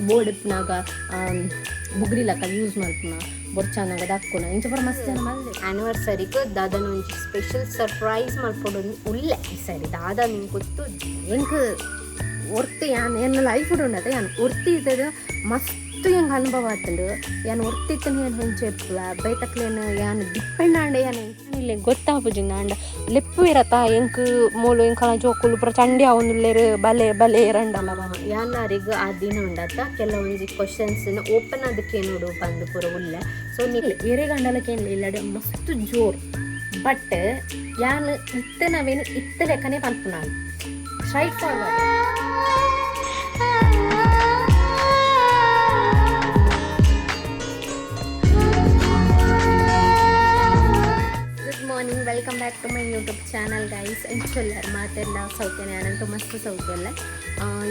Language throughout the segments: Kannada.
ಬೋರ್ಡ್ನಾಗ ಬುಗ್ರಿ ಲಕ್ಕ ಯೂಸ್ ಮಾಡ್ತೀನ ಬೊರ್ಚಾನಾಗ ದಕ್ಕುನ ಇಂಚ ಬರ ಮಸ್ತ್ ಜನ ಮಲ್ದೆ ಆ್ಯನಿವರ್ಸರಿಗೆ ದಾದನ ಒಂಚಿ ಸ್ಪೆಷಲ್ ಸರ್ಪ್ರೈಸ್ ಮಾಡ್ಕೊಂಡು ಉಳ್ಳೆ ಈ ಸರಿ ದಾದ ನಿಂಗೆ ಗೊತ್ತು ಎಂಕ್ ಒರ್ತಿ ಯಾನ್ ಏನು ಲೈಫ್ ಉಂಡದ ಯಾನ್ ಒರ್ತಿ ಇದ್ದದ ಮಸ್ತ್ ಹೆಂಗೆ ಅನುಭವ ಆತಂಡು ಯಾನು ಒರ್ತಿತ್ತನ ಏನು ಹೆಂಚು ಎಪ್ಪಲ ಬೈತಕ್ಲೇನು ಯಾನು ಡಿಪೆಂಡ್ ಆಂಡ ಯಾನು ಇಲ್ಲಿ ಗೊತ್ತಾಪುಜಿಂದ ಆಂಡ ಲೆಪ್ಪು ಇರತ್ತ ಎಂಕ್ ಮೂಲು ಎಂಕಲ ಜೋಕುಲು ಪುರ ಚಂಡಿ ಅವನುಲ್ಲೇರು ಬಲೆ ಬಲೆ ಇರಂಡಲ್ಲ ಯಾನಾರಿಗೆ ಆ ದಿನ ಉಂಡತ್ತ ಕೆಲವೊಂದು ಕ್ವಶನ್ಸ್ನ ಓಪನ್ ಅದಕ್ಕೆ ನೋಡು ಬಂದು ಪುರ ಉಳ್ಳೆ ಸೊ ನೀವು ಎರೆ ಗಂಡಲಕ್ಕೇನು ಇಲ್ಲಡೆ ಮಸ್ತ್ ಜೋರು ಬಟ್ ಯಾನು ಇತ್ತ ನಾವೇನು ಇತ್ತ ಲೆಕ್ಕನೇ ಪಂಪು ನಾನು straight forward morning welcome back to my YouTube channel guys ಎಂಚೊಲ್ಲರ್ ಮಾತೆಲ್ಲ ಸೌಖ್ಯನೇ ನಾನಂತೂ ಮಸ್ತ್ ಸೌಖ್ಯಲ್ಲ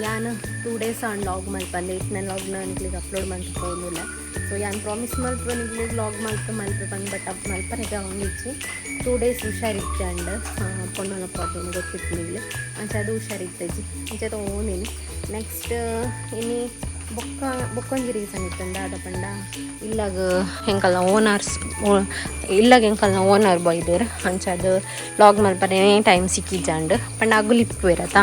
ಯಾನು 2 days ಆನ್ ಲಾಗ್ ಮಲ್ಪಂದೆ ಇಟ್ನ ಲಾಗ್ನ ನಿಗ್ಲಿಗೆ ಅಪ್ಲೋಡ್ ಮಾಡ್ತಾ ಹೋಗಿಲ್ಲ ಸೊ ಯಾನು ಪ್ರಾಮಿಸ್ ಮಲ್ಪ ನಿಗ್ಲಿಗೆ ಲಾಗ್ ಮಲ್ಪ ಬಂದು ಬಟ್ ಮಲ್ಪನೆಗೆ ಅವನಿಚ್ಚಿ 2 days ಹುಷಾರಿತ್ತು ಅಂಡ್ ಪೊಣ್ಣನ ಪ್ರಾಬ್ಲಮ್ ಗೊತ್ತಿತ್ತು ನಿಗ್ಲಿ ಅಂಚದು ಹುಷಾರಿತ್ತಜ್ಜಿ ಅಂಚದು ಓನೇನು ನೆಕ್ಸ್ಟ್ ಇನ್ನು ಬೊಕ್ಕೊಂಜಿ ರೀಸನ್ ಇತ್ತಂದ ಅದ ಪಂಡ ಇಲ್ಲಾಗ ಹೆಂಕಲ್ನ ಓನರ್ಸ್ ಇಲ್ಲಾಗ ಹೆಂಕಲ್ನ ಓನರ್ ಬೈದೇರು ಅಂಚದು ಲಾಗ್ ಮಲ್ಪರೆ ಟೈಮ್ ಸಿಕ್ಕಿಜಾಂಡ್ ಪಂಡ ಅಗುಲು ಇಪ್ಪು ಇರತ್ತಾ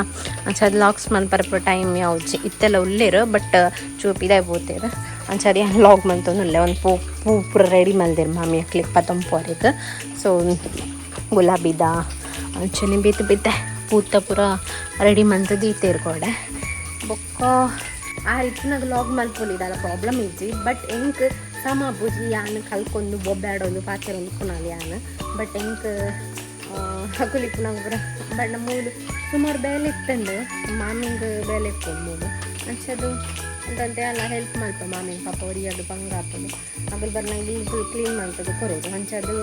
ಅಂಚದು ಲಾಗ್ಸ್ ಮಲ್ಪರ ಟೈಮ್ ಯಾವ್ದು ಇತ್ತೆಲ್ಲ ಉಳ್ಳೇರು ಬಟ್ ಚೂಪಿದಾಯ್ ಪೋತೇರು ಅಂಚದು ಏನು ಲಾಗ್ ಮಲ್ತೊಂದುಲ್ಲೆ ಒಂದು ಪೂ ಪೂರ ರೆಡಿ ಮಲ್ದೇರು ಮಾಮಿಯ ಕ್ಲಿಪ್ ತಂಪೋರಿಗೆ ಸೊ ಗುಲಾಬಿದ ಅಂಚನೆ ಬಿತ್ತೆ ಪೂತ ಪೂರ ರೆಡಿ ಮಲ್ತದ್ದು ಇತ್ತೇರ್ಕೊಡೆ ಬೊಕ್ಕ ಆ ರೀತಿನಾಗ ಲಾಗ್ ಮಲ್ಪೊಲಿದಲ್ಲ ಪ್ರಾಬ್ಲಮ್ ಇಜ್ಜಿ ಬಟ್ ಎಂಕ್ ಸಮ ಬುಜಿ ಯಾನು ಕಲ್ಕೊಂಡು ಬೊಬ್ಬಾಡೋದು ಪಾಚರೊಂದು ಕುನಾಲಿ ಯಾನು ಬಟ್ ಎಂಕ್ ಹಗುಲಿಪ್ಪು ನಂಗೆ ಪೂರ ಬಣ್ಣ ಮೂಲು ಸುಮಾರು ಬೇಲೆ ಇತ್ತಂಡು ಮಾಮಿಂಗೆ ಬೇಲೆ ಇಟ್ಕೊಂಡು ಮೂಲು ಅಂಚದು ಅಂತಂತೆ ಎಲ್ಲ ಹೆಲ್ಪ್ ಮಾಡ್ತು ಮಾಮಿನ ಪಾಪ ಒರಿಯೋದು ಬಂಗ ಹಾಕೋದು ಅಗಲ್ ಬರ್ನಂಗೆ ಇಲ್ಲಿ ಕ್ಲೀನ್ ಮಾಡ್ತದೆ ಕೊರೋದು ಅಂಚದು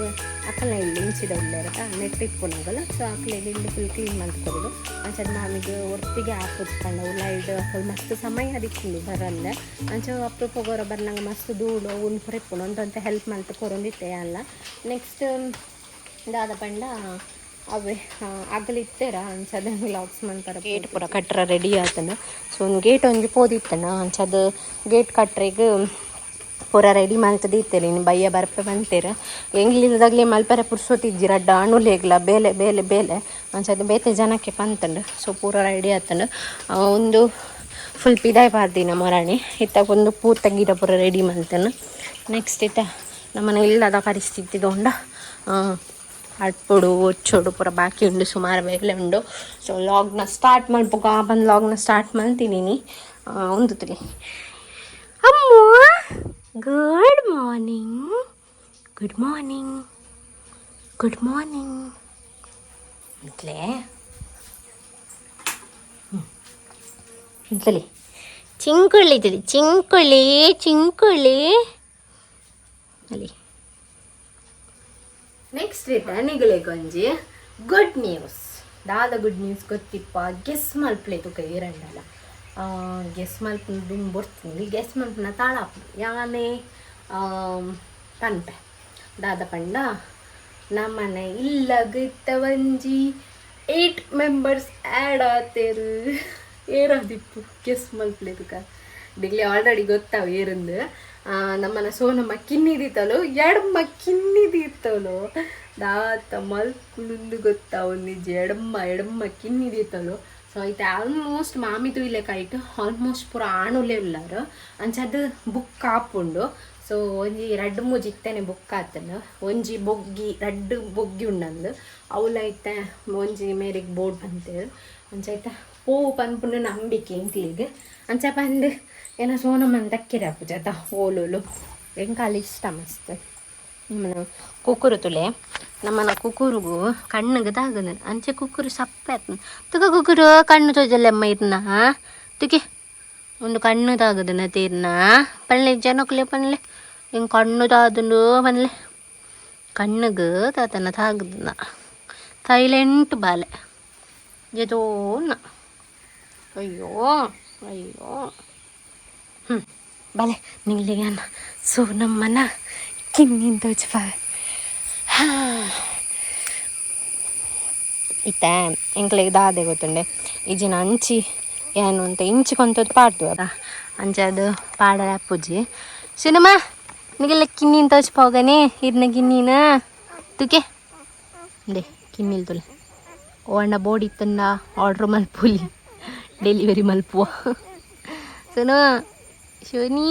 ಅಕ್ಕಲ್ನ ಇಲ್ಲಿ ಇಂಚಿದ ಉಳ್ಳೆ ಇರತ್ತಾ ನೆಟ್ ಇಟ್ಕೊಂಡಾಗಲ್ಲ ಸೊ ಅಕ್ಕಲೆ ಇಲ್ಲಿ ಫುಲ್ ಕ್ಲೀನ್ ಮಾಡ್ಕೊರೋದು ಅಂಚದು ಮಾಮಿಗೆ ಒಟ್ಟಿಗೆ ಹಾಕಿಸ್ಕೊಂಡು ಲೈಟ್ ಫುಲ್ ಮಸ್ತ್ ಸಮಯ ಅದಕ್ಕೆ ಬರಲ್ಲ ಅಂಚ ಅಪ್ರೂಪ ಹೋಗೋರ ಬರ್ನಂಗೆ ಮಸ್ತ್ ಧೂಳು ಉಂಡು ಹೊರಕೊಂಡು ಅಂತಂತೆ ಹೆಲ್ಪ್ ಮಾಡ್ತಾ ಕೊರೊಂದಿತ್ತೆ ಅಲ್ಲ ನೆಕ್ಸ್ಟ್ ದಾದ ಪಂಡ ಅವೇ ಅಗಲಿತ್ತೇರ ಅಂಚದ ಲಾಗ್ಸ್ ಮಾಡ್ತಾರೆ ಗೇಟ್ ಪೂರ ಕಟ್ರ ರೆಡಿ ಆತನ ಸೊ ಒಂದು ಗೇಟ್ ಒಂಜಿ ಪೋದಿತ್ತನ ಅಂಚದು ಗೇಟ್ ಕಟ್ರೆಗೆ ಪೂರ ರೆಡಿ ಮಾಡ್ತದೆ ಇತ್ತೇರಿ ಇನ್ನು ಬಯ್ಯ ಬರ್ಪೆ ಬಂತೇರ ಹೆಂಗಿಲ್ಲದಾಗಲೇ ಮಲ್ಪರೆ ಪುರ್ಸೋತಿಜ್ಜಿ ರಡ್ಡ ಅಣುಲೇಗ್ಲ ಬೇಲೆ ಬೇಲೆ ಬೇಲೆ ಅಂಚದು ಬೇತೆ ಜನಕ್ಕೆ ಪಂತಂಡು ಸೊ ಪೂರ ರೆಡಿ ಆತಂಡು ಒಂದು ಫುಲ್ ಪಿದಾಯ್ ಪಾರ್ದಿನ ಮೊರಾಣಿ ಇತ್ತಾಗ ಒಂದು ಪೂರ್ತ ಗಿಡ ಪೂರ ರೆಡಿ ಮಾಡ್ತಾನೆ ನೆಕ್ಸ್ಟ್ ಇತ್ತ ನಮ್ಮನೆ ಇಲ್ಲದ ಪರಿಸ್ಥಿತಿ ತೊಂಡ ಅಟ್ಪುಡು ಒಚ್ಚೋಡು ಪೂರ ಬಾಕಿ ಉಂಡು ಸುಮಾರು ಬೇಲೆ ಉಂಡು ಸೊ ಲಾಗ್ನ ಸ್ಟಾರ್ಟ್ ಮಾಡ್ಬೇಕು ಬಂದು ಲಾಗ್ನ ಸ್ಟಾರ್ಟ್ ಮಾಡ್ತೀನಿ ಒಂದು ತಿಳಿ ಅಮ್ಮ good morning good morning good morning ಅಂತಲೇ ಅಂತಲೇ ಚಿಂಕುಳಿ ತಿಳಿ ಚಿಂಕುಳಿ ಚಿಂಕುಳಿ ಅಲ್ಲಿ ನೆಕ್ಸ್ಟ್ ನಿಗಲೆ ಗೊಂಜಿ ಗುಡ್ ನ್ಯೂಸ್ ದಾದ ಗುಡ್ ನ್ಯೂಸ್ ಗೊತ್ತಿಪ್ಪ ಗೆಸ್ ಮಲ್ಪ್ಲೆ ತುಕ ಇರಂಡಲ್ಲ ಗೆಸ್ ಮಲ್ಪು ಬರ್ತೀನಿ ಗೆಸ್ ಮಲ್ಪನ ತಾಳಾಪ ಯಾನೇ ಪನ್ಪೆ ದಾದ ಪಂಡ ನಮ್ಮನೆ ಇಲ್ಲಗಿತ್ತ ಒಂಜಿ 8 members ಆ್ಯಡ್ ಆತೇರು ಏರಾದಿಪ್ಪು ಗೆಸ್ ಮಲ್ಪ್ಲೆ ತುಕ ಡಿಗ್ಲಿ ಆಲ್ರೆಡಿ ಗೊತ್ತಾವ ಏರಂದು ನಮ್ಮನ ಸೋನಮ್ಮ ಕಿನ್ನಿದಿತ್ತಲು ಎಡಮ್ಮ ಕಿನ್ನಿದಿತ್ತಲು ದಾತ ಮಲ್ಪುಂದು ಗೊತ್ತಾವ ನಿಜ ಎಡಮ್ಮ ಕಿನ್ನಿದಿತ್ತಲು ಸೊ ಐತೆ ಆಲ್ಮೋಸ್ಟ್ ಮಾಮಿದು ಇಲ್ಲೇ ಕೈಟ್ ಆಲ್ಮೋಸ್ಟ್ ಪೂರ ಆಣುಲೇ ಉಳ್ಳಾರು ಅಂಚದು ಬುಕ್ ಹಾಪುಂಡು ಸೊ ಒಂಜಿ 2-3 ಇತ್ತೇನೆ ಬುಕ್ ಆತನು ಒಂಜಿ ಬೊಗ್ಗಿ 2 ಬೊಗ್ಗಿ ಉಂಡಂದು ಅವಲೈತೆ ಒಂಜಿ ಮೇರೆಗೆ ಬೋರ್ಡ್ ಬಂತೇಳು ಅಂಚೈತ ಪೂವು ಪನ್ಪುಂಡು ನಂಬಿಕೆ ಇಂಕ್ಲಿಗೆ ಅಂಚ ಬಂದು ಏನೋ ಸೋನಮ್ಮನ ತಕ್ಕಿರಾಪು ಜತ ಓಲೋಲು ಎಂಕಾಲ ಇಷ್ಟ ಮಸ್ತ್ ನಮ್ಮನ ಕುಕ್ಕುರು ತುಲೆ ನಮ್ಮನ ಕುಕ್ಕುರುಗು ಕಣ್ಣಿಗೆ ತಾಗದ ಅಂಚೆ ಕುಕ್ಕುರು ಸಪ್ಪೆ ತುಕ ಕುಕ್ಕುರು ಕಣ್ಣು ತೋಜಲ್ಲಮ್ಮ ಇರ್ನ ತುಕೆ ಒಂದು ಕಣ್ಣು ತಾಗದನ ತೀರ್ನ ಪಳ್ಳೆ ಜನಕ್ಲೆ ಪನ್ಲೆ ಹಿಂಗೆ ಕಣ್ಣು ತಾದನು ಪನ್ಲೆ ಕಣ್ಣಿಗೆ ತಾತನ ತಾಗದನ ಸೈಲೆಂಟ್ ಬಾಲೆ ಜತೋನ ಅಯ್ಯೋ ಅಯ್ಯೋ ಬಲೆ ನಿಂಗ್ಲಿಗೆ ಸೊ ನಮ್ಮನ ಕಿನ್ನಿಂದ ತೋಚಪ ಇತ್ತ ಎಂಕ್ಲಿಗೆ ದಾದೆ ಗೊತ್ತುಂಡೆ ಈಜಿನ ಅಂಚಿ ಏನು ಅಂತ ಇಂಚಿಕೊಂತದ್ದು ಪಾಡ್ದು ಅದ ಅಂಚದು ಪಾಡರ ಪೂಜೆ ಸಿನಿಮಾ ನಿಗೆಲ್ಲ ಕಿನ್ನಿನ ತೋಚ್ಪೋಗನೆ ಇರ್ನ ಕಿನ್ನಿನ ತುಕೆ ದೇ ಕಿನ್ನಿಲ್ ತುಲೆ ಓ ಅಣ್ಣ ಬೋರ್ಡ್ ಇತ್ತಂದ ಆರ್ಡ್ರ್ ಮಲ್ಪುಲಿ ಡೆಲಿವರಿ ಮಲ್ಪುವ ಸುನು ಶೂನಿ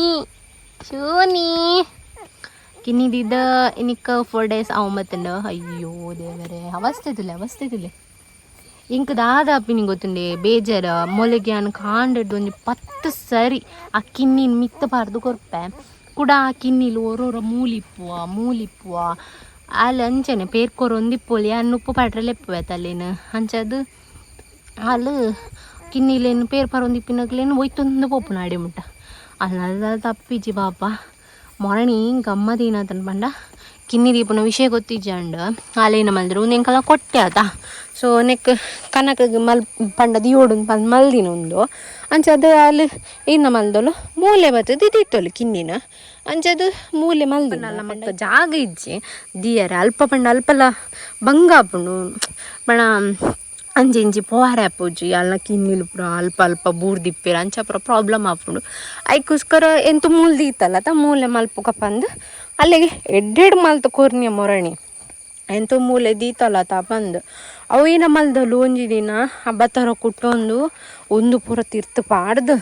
ಕಿನ್ನಿದಿದ್ದ ಇನ್ನಿಕ್ಕ 4 days ಅವ ಮತ್ತಂಡ ಅಯ್ಯೋ ದೇವರೇ ಅವಸ್ಥೆ ತುಲೆ ಇಂಕ ದಾದಾಪಿ ನಿಂಗೆ ಗೊತ್ತುಂಡೆ ಬೇಜಾರ ಮೊಲೆಗೆ ಅನ್ ಕಾಂಡದ್ದು ಒಂದು 10 ಸರಿ ಆ ಕಿನ್ನಿನ ಮಿತ್ತಬಾರ್ದು ಕೊರ್ಪೆ ಕೂಡ ಆ ಕಿನ್ನಿಲು ಓರೋರ ಮೂಲಿಪ್ಪುವ ಅಲ್ಲಿ ಅಂಚನೆ ಪೇರ್ಕೊರು ಒಂದಿಪ್ಪೊಲಿ ಅನ್ನು ಉಪ್ಪು ಪಾಟ್ರಲ್ಲಿ ಎಪ್ಪುವೆ ತಲ್ಲೇನು ಅಂಚದು ಅಲ್ಲಿ ಕಿನ್ನಿಲೇನು ಪೇರ್ ಪರೊಂದಿಪ್ಪಿನಗ್ಲೇನು ಒಯ್ತೊಂದು ಪೋಪು ನಾಡಿ ಮುಟ್ಟ ಅಲ್ಲ ತಪ್ಪಿಜಿ ಪಾಪ ಮೊರಣಿ ಗಮ್ಮದೀನತನ ಪಂಡ ಕಿನ್ನಿ ದೀಪನ ವಿಷಯ ಗೊತ್ತಿಜ್ಜಂಡ ಅಲ್ಲೇನ ಮಲ್ದ್ರು ನೆಂಕಲ್ಲ ಕೊಟ್ಟೆ ಆತ ಸೊ ನೆಕ್ ಕನಕಗೆ ಪಂಡ ದಿಯೋಡು ಪಂದು ಮಲ್ದಿನ ಒಂದು ಅಂಚದು ಅಲ್ಲಿ ಇನ್ನು ಮಲ್ದೊಲು ಮೂಲೆ ಬರ್ತದೆ ಇದಿತ್ತಲು ಕಿನ್ನಿನ ಅಂಚದು ಮೂಲೆ ಮಲ್ದಿನಲ್ಲ ಮಕ್ಕ ಜಾಗ ಇಜ್ಜಿ ದಿಯರ ಅಲ್ಪ ಅಲ್ಪಲ್ಲ ಬಂಗಾಪುಂಡು ಬಣ ಅಂಜಿ ಪೋರೆ ಆಪುಜಿ ಅಲ್ಲ ಕಿನ್ನಿಲು ಪುರ ಅಲ್ಪ ಬೂರ್ದಿಪ್ಪೇರ ಅಂಚ ಪುರ ಪ್ರಾಬ್ಲಮ್ ಆಪುಂಡು ಅದಕ್ಕೋಸ್ಕರ ಎಂತ ಮೂಲೆ ದೀತಲ್ಲ ಮೂಲೆ ಮಲ್ಪುಕಪ್ಪಂದು ಅಲ್ಲಿಗೆ ಎಡ್ಡೆಡ್ ಮಲ್ತು ಕೊರ್ನಿಯ ಮೊರಣಿ ಎಂತ ಮೂಲೆ ದೀತಲ್ಲ ಬಂದು ಅವು ಏನ ಮಲ್ದಲು ಒಂಜಿ ದಿನ ಹಬ್ಬ ಥರ ಕುಟ್ಟೊಂದು ಒಂದು ಪೂರ ತಿರ್ತು ಪಾಡ್ದು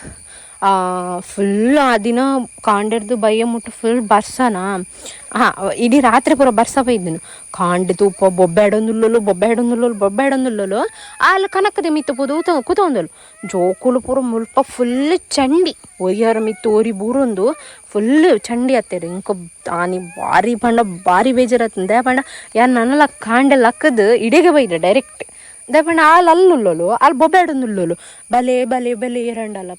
ಫುಲ್ ಆ ದಿನ ಕಾಂಡೆರ್ದು ಬಯ್ಯ ಮುಟ್ಟು ಫುಲ್ ಬರ್ಸನ ಇಡೀ ರಾತ್ರಿ ಪೂರ ಬರ್ಸ ಬೈದನು ಕಾಂಡೆ ತೂಪ ಬೊಬ್ಬೆಡೊಂದುಲ್ಲಲು ಅಲ್ಲಿ ಕನಕದ ಮಿತ್ತು ಪುದು ಕೂತೊಂದಲು ಜೋಕುಲು ಪೂರ ಮುಲ್ಪ ಫುಲ್ ಚಂಡಿ ಒಯ್ಯಾರ ಮಿತ್ತು ಓರಿ ಬೂರೊಂದು ಫುಲ್ ಚಂಡಿ ಹತ್ತೇರಿ ಇಂಕ ಆನಿ ಭಾರಿ ಬೇಜಾರತ್ತಂದೆ ಪಂಡ ಯಾರು ನನ್ನಲ್ಲ ಕಾಂಡೆಲ್ಲ ಅಕ್ಕದು ಇಡೆಗೆ ಬೈದೆ ಡೈರೆಕ್ಟ್ ದಪಂಡ ಅಲ್ಲುಲ್ಲಲು ಅಲ್ಲಿ ಬೊಬ್ಬೆಡೊಂದುಲ್ಲಲು ಬಲೆ ಎರಡಲ್ಲ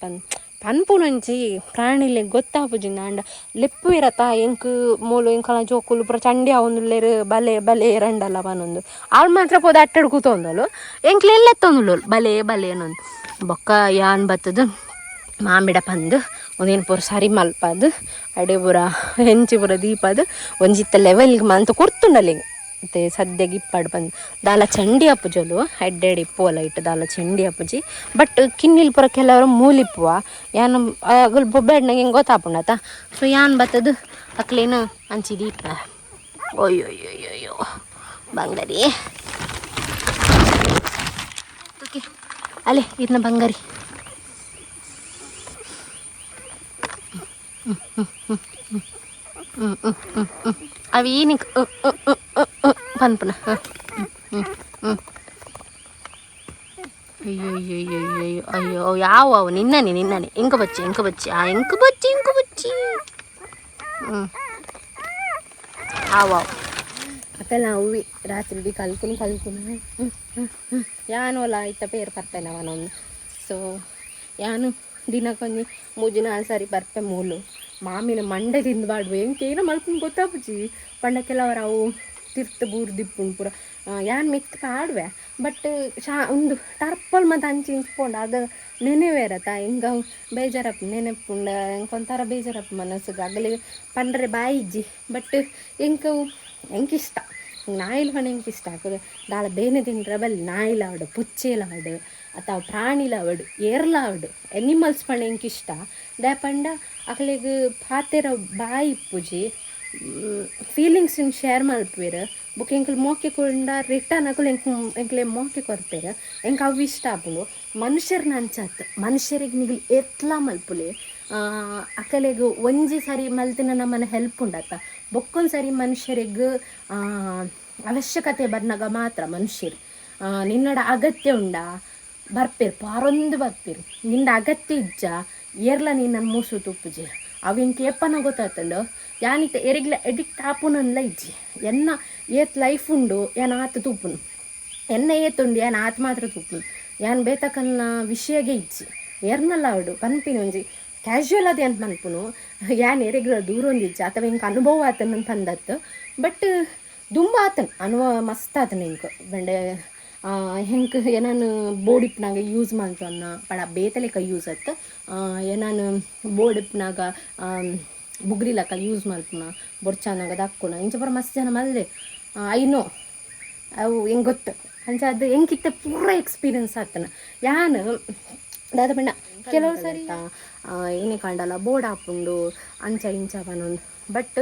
ಪನ್ಪುನಂಚಿ ಪ್ರಾಣಿಲೆ ಗೊತ್ತಾಪುಜಿಂದ ಅಂಡ ಲೆಪ್ಪು ಇರತ್ತ ಎಂಕ್ ಮೂಲು ಎಂಕಲ ಜೋಕುಲು ಪುರ ಚಂಡಿ ಅವೊಂದುಲ್ಲೇರು ಬಲೆ ಎರಡಲ್ಲ ಪನೊಂದು ಅಲ್ಲಿ ಮಾತ್ರ ಪೋದ ಅಟ್ಟೆಡು ಕೂತೊಂದಲು ಎಂಕ್ಲೆಲ್ಲೆತ್ತೊಂದುಲ್ಲಲು ಬಲೆ ಅನ್ನೊಂದು ಬೊಕ್ಕ ಯಾನ್ ಬತ್ತದು ಮಾಮಿಡ ಪಂದು ಒಂದೇನು ಪೂರ ಸರಿ ಮಲ್ಪದು ಅಡೆ ಪೂರ ಹೆಂಚಿ ಪೂರ ದೀಪದು ಒಂಜಿತ್ತ ಲೆವೆಲ್ಗೆ ಮಂತ ಕೊರ್ತುಂಡಲ್ಲಿ ಮತ್ತೆ ಸದ್ಯಗೆ ಇಪ್ಪಾಡು ಬಂದು ದಾಲ ಚಂಡಿ ಅಪ್ಪುಜಲು ಎಡ್ಡೆಡ್ ಇಪ್ಪುವಲ್ಲ ಇಟ್ಟು ದಾಲ ಚಂಡಿ ಅಪ್ಪುಜಿ ಬಟ್ ಕಿನ್ನಿಲ್ ಪುರ ಕೆಲವರು ಮೂಲಿಪ್ಪುವ ಯಾನು ಅಗಲ್ ಬೊಬ್ಬೆಡ್ನಾಗ ಹೆಂಗೆ ಗೊತ್ತಾಪುಂಡತ ಸೊ ಯಾನ್ ಬತ್ತದು ಅಕ್ಲೇನು ಅಂಚಿದಿ ಇಪ್ಪ ಅಯ್ಯೋ ಬಂಗಾರಿ ಓಕೆ ಅಲ್ಲೇ ಇದನ್ನ ಬಂಗಾರಿ ಅವು ಏನಕ್ಕೆ ಪನ್ಪುನ ಅಯ್ಯೋ ಯಾವ ನಿನ್ನನೆ ಎಂಕ ಬಚ್ಚಿ ಎಂಕ ಬಚ್ಚಿ ಆವ ಅಕ್ಕಲ್ಲ ಅವಿ ರಾತ್ರಿ ಕಲ್ಕುನು ಯಾನು ಅಲ್ಲ ಇತ್ತ ಪೇರು ಬರ್ತೇನೆ ಅವನೊಂದು ಸೊ ಯಾನು ದಿನಕ್ಕೊಂದು 3-4 ಸಾರಿ ಬರ್ಪೆ ಮೂಲು ಮಾಮಿನ ಮಂಡೆ ತಿಂದ್ಬಾಡ್ವೆ ಎಂಕೇನೋ ಮಲ್ಕೊಂಡು ಗೊತ್ತಾಪುಜಿ ಪಂಡ ಕೆಲವರು ಅವು ತಿರ್ತು ಬೂರ್ದಿಪ್ಪುಂಡು ಪೂರ ಯಾನ್ ಮೆತ್ತ ಆಡ್ವೆ ಬಟ್ ಒಂದು ಟರ್ಪಲ್ ಮತ್ತು ಅಂಚಿ ಇಂಚ್ಕೊಂಡು ಅದು ನೆನೆವೇರತ್ತ ಹಿಂಗೆ ಬೇಜಾರಪ್ಪ ನೆನೆಪುಂಡ ಎಂಕೊಂಥರ ಬೇಜಾರಪ್ಪ ಮನಸ್ಸಿಗೆ ಆಗಲಿ ಪಂಡ್ರೆ ಬಾಯಿಜ್ಜಿ ಬಟ್ ಎಂಕಿಷ್ಟ ನಾಯಿಲ್ ಪಣ ಎಂಕಿಷ್ಟ ಆಗ್ತದೆ ದಾಳ ಬೇನೆ ತಿಂಡ್ರೆ ಬಲ್ಲಿ ನಾಯಿಲಾವಡು ಪುಚ್ಚೇಲಾವಡು ಅಥವಾ ಪ್ರಾಣಿಲಾವಡು ಏರ್ಲಾವಡು ಎನಿಮಲ್ಸ್ ಪಣ ಎಂಕಿಷ್ಟ ದೇ ಪಂಡ ಅಕ್ಲೆಗ್ ಪಾತೆರ ಬಾಯಿ ಇಪ್ಪುಜಿ ಫೀಲಿಂಗ್ಸ್ ಶೇರ್ ಮಲ್ಪೇರು ಬುಕ್ ಎಂಕಲ್ ಮೋಕೆ ಕೊಂಡ ರಿಟರ್ನ್ ಅಕಲ್ ಎಂಕ್ಲೆ ಮೋಕೆ ಕೊರ್ಪೇರು ಎಂಕ ಅವು ಇಷ್ಟ ಆಪುಂಡು ಮನುಷ್ಯರ್ನ ಅಂಚಾತ್ ಮನುಷ್ಯರಿಗೆ ನಿಗಲ್ ಎತ್ಲಾ ಮಲ್ಪುಲೆ ಅಕಲೆಗ್ ಒಂಜಿ ಸರಿ ಮಲ್ತಿನ ನಮ್ಮನೆ ಹೆಲ್ಪ್ ಉಂಡತ್ತ ಬೊಕ್ಕೊಂದು ಸರಿ ಮನುಷ್ಯರಿಗೆ ಅವಶ್ಯಕತೆ ಬರ್ನಾಗ ಮಾತ್ರ ಮನುಷ್ಯರು ನಿನ್ನಡ ಅಗತ್ಯ ಉಂಡ ಬರ್ಪೇರು ಪಾರೊಂದು ಬರ್ಪೇರು ನಿಂದ ಅಗತ್ಯ ಇಜ್ಜ ಏರ್ಲ ನೀನು ನನ್ನ ಮೂಸು ತುಪ್ಪುಜಿ ಅವು ಇಂಕೆ ಎಪ್ಪನ ಗೊತ್ತಾತಂಡು ಯಾನಿತ್ತ ಎರಿಗ್ಲ ಎಡಿಕ್ಟ್ ಆಪುನಲ್ಲ ಇಜ್ಜಿ ಎನ್ನ ಏತ್ ಲೈಫ್ ಉಂಡು ಯಾನ್ ಆತ ತೂಪುನು ಎನ್ನ ಏತುಂಡು ಯಾನ್ ಆತ ಮಾತ್ರ ತೂಪುನು ಯಾನ್ ಬೇತಕಲ್ನ ವಿಷಯಗೆ ಇಜ್ಜಿ ಏರ್ನಲ್ಲ ಅವಡು ಪನ್ಪಿನ ಒಂಜಿ ಕ್ಯಾಶುವಲ್ ಅದು ಅಂತ ಮನ್ಪುನು ಯಾನ್ ಎರಿಗ್ಲ ದೂರ ಒಂದಿಜ್ಜಿ ಅಥವಾ ಇಂಕ ಅನುಭವ ಆತನ ತಂದತ್ತು ಬಟ್ ದುಂಬ ಆತನ ಅನುಭವ ಮಸ್ತ್ ಆತನ ಇಂಕ ಬಂಡೆ ಹೆಂಗೆ ಏನಾನು ಬೋಡಿಪ್ನಾಗ ಯೂಸ್ ಮಾಡ್ತನ್ನ ಪಡ ಬೇತಲೆಕ ಯೂಸ್ ಆಯ್ತು ಏನಾನು ಬೋಡಿಪ್ನಾಗ ಬುಗ್ರಿಲಕ ಯೂಸ್ ಮಾಡ್ಪುನ ಬೊರ್ಚಾನಾಗ ದಕ್ಕುನ ಇಂಚ ಬರ ಮಸ್ತ್ ಜನ ಮಲ್ದೆ ಐನೋ ಅವು ಹೆಂಗೆ ಗೊತ್ತು ಅಂಚ ಅದು ಹೆಂಗಿತ್ತ ಪೂರ ಎಕ್ಸ್ಪೀರಿಯನ್ಸ್ ಆಗ್ತಾನೆ ಯಾನು ದಾದ ಪಂಡ ಕೆಲವು ಸರಿ ಏನೇ ಕಂಡಲ್ಲ ಬೋರ್ಡ್ ಹಾಪುಂಡು ಅಂಚ ಇಂಚ ಪನೊಂದು ಬಟ್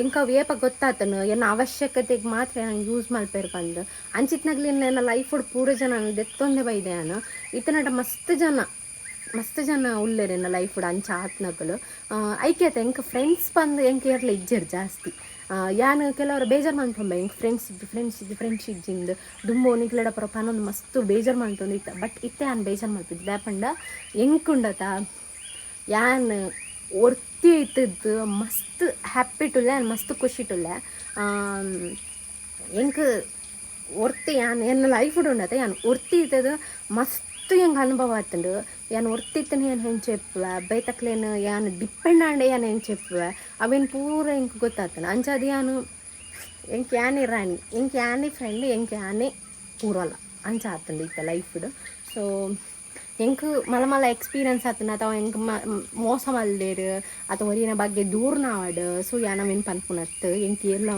ಎಂಕ ವೇಪ ಗೊತ್ತಾತನು ಎನ್ನ ಅವಶ್ಯಕತೆಗೆ ಮಾತ್ರ ನಾನು ಯೂಸ್ ಮಲ್ಪೇರು ಬಂದು ಅಂಚಿತ್ನಾಗ್ಲಿ ನನ್ನ ಲೈಫ್ ಪೂರ ಜನ ದೆತ್ತೊಂದೆ ಬೈದೆ ನಾನು ಇತನಟ ಮಸ್ತ್ ಜನ ಉಳ್ಳೇರು ಎನ್ನ ಲೈಫ್ ಅಂಚ ಆತ್ನಗಳು ಐಕ್ಯತೆ ಎಂಕ ಫ್ರೆಂಡ್ಸ್ ಬಂದು ಎಂಕ ಇರ್ಲ ಇಜ್ಜರು ಜಾಸ್ತಿ ಯಾನು ಕೆಲವರು ಬೇಜಾರು ಮಾಡ್ಕೊಂಬ ಎಂಕ್ ಫ್ರೆಂಡ್ಸ್ ಇಜ್ಜಿಂದು ದುಂಬು ನಿಕ್ಲೆಡ ಪರ ಪನೊಂದು ಮಸ್ತ್ ಬೇಜಾರು ಮಾಡ್ತೊಂದು ಇತ್ತ ಬಟ್ ಇತ್ತೆ ನಾನು ಬೇಜಾರು ಮಾಡ್ತಿದ್ದೆ ದಾಪಂಡ ಎಂಕುಂಡತ ಯಾನ್ ಒರ್ತಿ ಇತ್ತಿದ್ದು ಮಸ್ತ್ ಹ್ಯಾಪಿ ಟುಲ್ಲೆ ಮಸ್ತ್ ಖುಷಿ ಟುಲ್ಲೆ ಎಂಕ್ ಒರ್ತಿ ಯಾನ್ ಎನ್ನ ಲೈಫ್ ಉಂಡತ ಯಾನ್ ಒರ್ತಿ ಇತ್ತದು ಮಸ್ತ್ ಎಂಗೆ ಅನುಭವ ಆತಂಡು ಯಾನು ಒರ್ತಿತ್ತನ ಏನು ಹೆಂಗೆ ಚೆಪ್ಪುವ ಬೈತಕ್ಲೇನು ಯಾನು ಡಿಪೆಂಡ್ ಆಂಡೆ ಯಾನು ಹೆಂಗೆ ಚೆಪ್ಪುವ ಅವೇನು ಪೂರ ಎಂಗೆ ಗೊತ್ತಾತನ ಅಂಚದು ಯಾನು ಎಂಗೆ ಯಾನೇ ರಾಣಿ ಎಂಗೆ ಯಾನೇ ಫ್ರೆಂಡ್ ಎಂಗೆ ಯಾನೇ ಪೂರಲ್ಲ ಅಂಚ ಆತಂಡು ಇತ್ತ ಲೈಫ್ಡು ಸೊ ಎಂಕ್ ಮಲ ಎಕ್ಸ್ಪೀರಿಯನ್ಸ್ ಆತನ ಅಥವಾ ಎಂಕ್ ಮೋಸ ಮಲ್ದೇರು ಅಥವಾ ಹೊರಿನ ಬಗ್ಗೆ ದೂರ ನಾವಾಡು ಸೊ ಯಾನವೇನು ಪನ್ಪುನತ್ತು ಎಂಕ್ ಎಲ್ಲ